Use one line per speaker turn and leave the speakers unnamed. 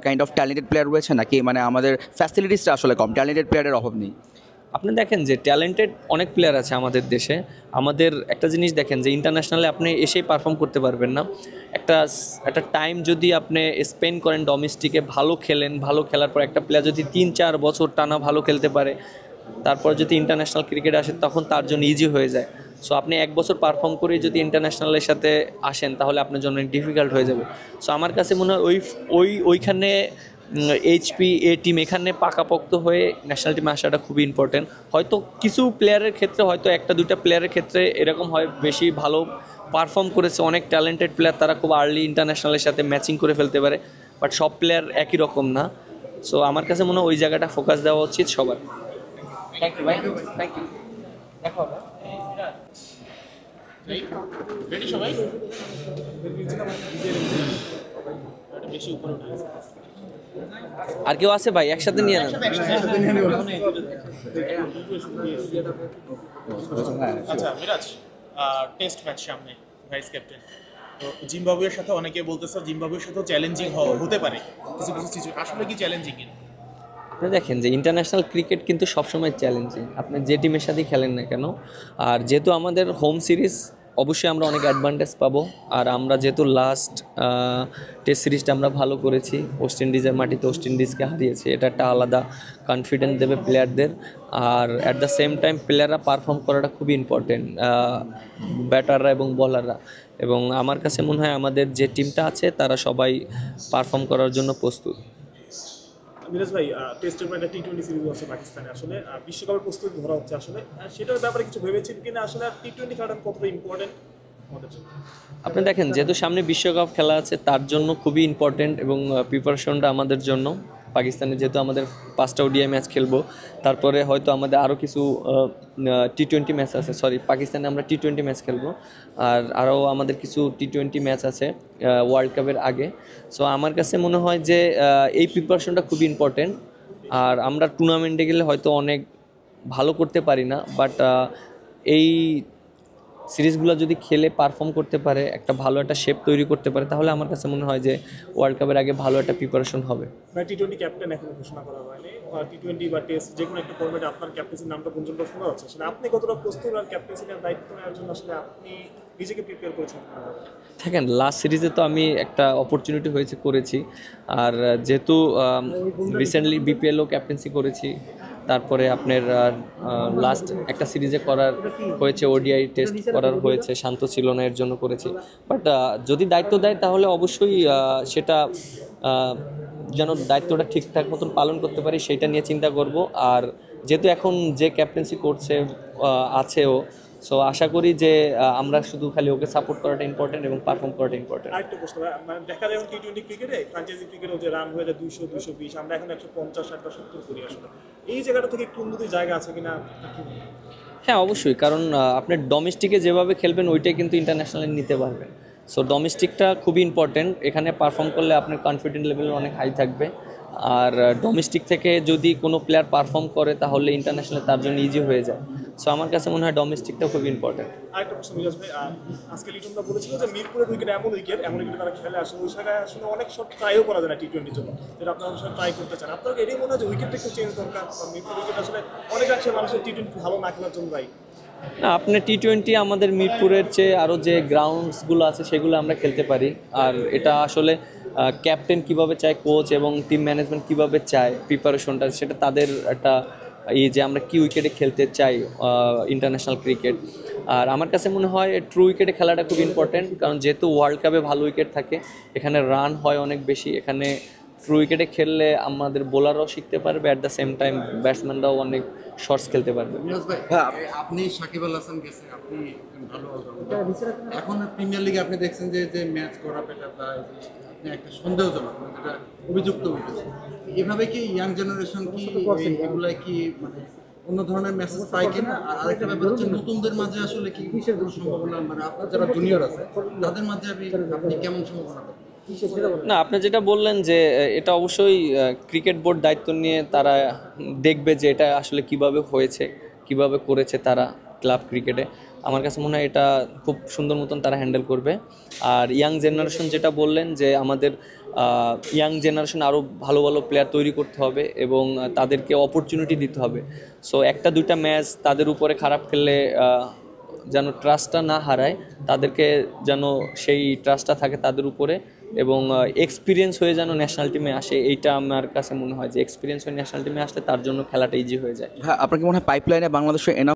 Kind of talented player রয়েছে নাকি মানে আমাদের ফ্যাসিলিটিসটা আসলে কম, ট্যালেন্টেড প্লেয়ারের অভাব নেই?
আপনি দেখেন যে ট্যালেন্টেড অনেক প্লেয়ার আছে আমাদের দেশে। আমাদের একটা জিনিস দেখেন যে ইন্টারন্যাশনালে আপনি এসেই পারফর্ম করতে পারবেন না। একটা একটা টাইম যদি আপনি স্পেন্ড করেন ডোমেস্টিকে, ভালো খেলেন, ভালো খেলার পর একটা প্লেয়ার যদি 3-4 বছর টানা ভালো খেলতে পারে, তারপর যদি ইন্টারন্যাশনাল ক্রিকেট আসে তখন তার জন্য ইজি হয়ে যায়। সো আপনি 1 বছর পারফর্ম করে যদি ইন্টারন্যাশনালের সাথে আসেন তাহলে আপনার জন্য ডিফিকাল্ট হয়ে যাবে। সো আমার কাছে মনে হয় ওইখানে এইচপি এ টিম এখানে পাকাপোক্ত হয়ে ন্যাশনাল টিমে আসাটা খুবই ইম্পর্টেন্ট। হয়তো কিছু প্লেয়ারের ক্ষেত্রে, হয়তো 1-2টা প্লেয়ারের ক্ষেত্রে এরকম হয় বেশি ভালো পারফর্ম করেছে, অনেক ট্যালেন্টেড প্লেয়ার, তারা খুব আর্লি ইন্টারন্যাশনালের সাথে ম্যাচিং করে ফেলতে পারে, বাট সব প্লেয়ার একই রকম না। সো আমার কাছে মনে হয় ওই জায়গাটা ফোকাস দেওয়া উচিত সবার। থ্যাংক ইউ ভাই, থ্যাংক ইউ। দেখো
রেডি সবাই? বেশি উপরে উঠে গেছে।
আর কেউ আছে ভাই? একসাথে নিয়ে নেন।
আচ্ছা মিরাজ, টেস্ট ম্যাচ সামনে, ভাইস ক্যাপ্টেন। তো জিম্বাবুয়ের সাথে অনেকে বলতেছে জিম্বাবুয়ের সাথেও চ্যালেঞ্জিং হতে পারে কিছু কিছু সিচুয়েশন, আসলে কি চ্যালেঞ্জিং?
আপনি দেখেন যে ইন্টারন্যাশনাল ক্রিকেট কিন্তু সবসময় চ্যালেঞ্জিং, আপনি যে টিমের সাথেই খেলেন না কেন। আর যেহেতু আমাদের হোম সিরিজ, অবশ্যই আমরা অনেক অ্যাডভান্টেজ পাবো। আর আমরা যেহেতু লাস্ট টেস্ট সিরিজটা আমরা ভালো করেছি, ওয়েস্ট ইন্ডিজের মাটিতে ওয়েস্ট ইন্ডিজকে হারিয়েছি, এটা একটা আলাদা কনফিডেন্স দেবে প্লেয়ারদের। আর অ্যাট দ্য সেম টাইম প্লেয়াররা পারফর্ম করাটা খুবই ইম্পর্টেন্ট, ব্যাটাররা এবং বলাররা। এবং আমার কাছে মনে হয় আমাদের যে টিমটা আছে তারা সবাই পারফর্ম করার জন্য প্রস্তুত।
মিরাজ ভাই, টেস্টের পর একটা টি-20 সিরিজ আছে পাকিস্তানে, আসলে বিশ্বকাপের প্রস্তুতি ধরা হচ্ছে, আসলে সেটার ব্যাপারে কিছু ভেবেছেন কিনা? আসলে টি-20 খেলাটা কতটা ইম্পর্টেন্ট আমাদের জন্য?
আপনি দেখেন যেহেতু সামনে বিশ্বকাপ খেলা আছে তার জন্য খুবই ইম্পর্টেন্ট, এবং প্রিপারেশনটা আমাদের জন্য। পাকিস্তানে যেহেতু আমাদের 5টা ওডিআই ম্যাচ খেলবো, তারপরে হয়তো আমাদের আরও কিছু টি-20 ম্যাচ আছে, পাকিস্তানে আমরা টি-20 ম্যাচ খেলবো, আর আরও আমাদের কিছু টি-20 ম্যাচ আছে ওয়ার্ল্ড কাপের আগে। সো আমার কাছে মনে হয় যে এই প্রিপারেশনটা খুবই ইম্পর্টেন্ট। আর আমরা টুর্নামেন্টে গেলে হয়তো অনেক ভালো করতে পারি না, বাট এই সিরিজগুলো যদি খেলে পারফর্ম করতে পারে, একটা ভালো একটা শেপ তৈরি করতে পারে, তাহলে আমার কাছে মনে হয় যে ওয়ার্ল্ড কাপের আগে ভালো একটা প্রিপারেশন হবে।
টি-20 ক্যাপ্টেন এখনো ঘোষণা করা হয়নি, টি-20 বা টেস্ট যে কোনো একটা ফরম্যাটে আপনার ক্যাপ্টেন্সির নামটা পর্যন্ত শোনা হচ্ছে, আসলে আপনি কতটা প্রস্তুত আর ক্যাপ্টেন্সির দায়িত্ব নেওয়ার জন্য আসলে আপনি নিজেকে প্রিপেয়ার করেছেন?
দেখেন লাস্ট সিরিজে তো আমি একটা অপরচুনিটি করেছি, আর যেহেতু রিসেন্টলি বিপিএলও ক্যাপ্টেন্সি করেছি, তারপরে আপনার লাস্ট একটা সিরিজে করার হয়েছে, ওডিআই টেস্ট করার হয়েছে, শান্ত ছিল না এর জন্য করেছি। বাট যদি দায়িত্ব দেয় তাহলে অবশ্যই সেটা যেন দায়িত্বটা ঠিকঠাক মতন পালন করতে পারি সেটা নিয়ে চিন্তা করব। আর যেহেতু এখন যে ক্যাপ্টেন্সি করছে আছেও, সো আশা করি যে আমরা শুধু খালি ওকে সাপোর্ট করাটা ইম্পর্টেন্ট এবং পারফর্ম করাটা ইম্পর্টেন্ট।
আরেকটা প্রশ্ন, মানে দেখা যায় টি-20 ক্রিকেটে, ফ্র্যাঞ্চাইজি ক্রিকেটে যে রান হয়ে যায় 200-220, আমরা এখন 150-170 করি, আসলে এই জায়গাটা থেকে একটু উন্নতির জায়গা আছে কিনা?
হ্যাঁ অবশ্যই, কারণ আপনি ডোমেস্টিকে যেভাবে খেলবেন ওইটাই কিন্তু ইন্টারন্যাশনালে নিতে পারবেন। সো ডোমেস্টিকটা খুবই ইম্পর্টেন্ট, এখানে পারফর্ম করলে আপনার কনফিডেন্ট লেভেল অনেক হাই থাকবে। আর ডোমেস্টিক থেকে যদি কোনো প্লেয়ার পারফর্ম করে তাহলে ইন্টারন্যাশনালে তার জন্য ইজি হয়ে যায়। সো আমার কাছে মনে হয় ডোমেস্টিকটা খুবই ইম্পর্টেন্ট।
আরেকটা প্রশ্ন মিরাজ ভাই, আজকে লিটনদা বলেছিল যে মিরপুরের উইকেট এমন উইকেট তারা খেলে, আসলে ওই জায়গায় আসলে অনেক শট ট্রাইও করা যায় না টি-20 জন্য, যেটা আপনারা আসলে ট্রাই করতে চান। আপনার এটাই মনে হয় যে উইকেটটা একটু চেঞ্জ দরকার? মিরপুর উইকেট আসলে অনেক আছে মানুষের টি-20 ভালো না খেলার জন্য ভাই।
না, আপনি টি-20 আমাদের মিরপুরের চেয়ে আরও যে গ্রাউন্ডসগুলো আছে সেগুলো আমরা খেলতে পারি। আর এটা আসলে ক্যাপ্টেন কিভাবে চায়, কোচ এবং টিম ম্যানেজমেন্ট কিভাবে চায় প্রিপারেশনটা, সেটা তাদের একটা যে আমরা কি উইকেটে খেলতে চাই ইন্টারন্যাশনাল ক্রিকেট। আর আমার কাছে মনে হয় ট্রু উইকেটে খেলাটা খুব ইম্পর্টেন্ট, কারণ যেহেতু ওয়ার্ল্ড কাপে ভালো উইকেট থাকে, এখানে রান হয় অনেক বেশি, এখানে ট্রু উইকেটে খেললে আমাদের বোলাররাও শিখতে পারবে, অ্যাট দ্য সেম টাইম ব্যাটসম্যানরাও অনেক শর্টস খেলতে পারবে।
আপনি সাকিব আল হাসান গেছেন, আপনি ভালো এখন প্রিমিয়ার লিগে আপনি দেখছেন যে যে ম্যাচ করা পেটা বা আপনি একটা সন্দেহজনক যেটা অভিযুক্ত হয়েছে, এভাবে কি ইয়াং জেনারেশন কি এগুলা কি মানে অন্য ধরনের মেসেজ পায় কিনা? আর আরেকটা ব্যাপার হচ্ছে নতুনদের মাঝে আসলে কি কোনো সম্ভাবনা, মানে আপনার যারা জুনিয়র আছে তাদের মাঝে আপনি কেমন সম্ভাবনা পাবেন?
না, আপনি যেটা বললেন যে এটা অবশ্যই ক্রিকেট বোর্ড দায়িত্ব নিয়ে তারা দেখবে যে এটা আসলে কিভাবে হয়েছে, কিভাবে করেছে তারা ক্লাব ক্রিকেটে। আমার কাছে মনে হয় এটা খুব সুন্দর মতন তারা হ্যান্ডেল করবে। আর ইয়াং জেনারেশন যেটা বললেন যে আমাদের ইয়াং জেনারেশন আরও ভালো ভালো প্লেয়ার তৈরি করতে হবে এবং তাদেরকে অপরচুনিটি দিতে হবে। সো একটা দুইটা ম্যাচ তাদের উপরে খারাপ খেললে যেন ট্রাস্টটা না হারায়, তাদেরকে যেন সেই ট্রাস্টটা থাকে তাদের উপরে, এবং এক্সপিরিয়েন্স হয়ে যেন ন্যাশনাল টিমে আসে। এইটা আমার কাছে মনে হয় যে এক্সপিরিয়েন্স হয়ে ন্যাশনাল টিমে আসলে তার জন্য খেলাটা ইজি হয়ে যায়।
হ্যাঁ, আপনার কি মনে হয় পাইপলাইনে বাংলাদেশের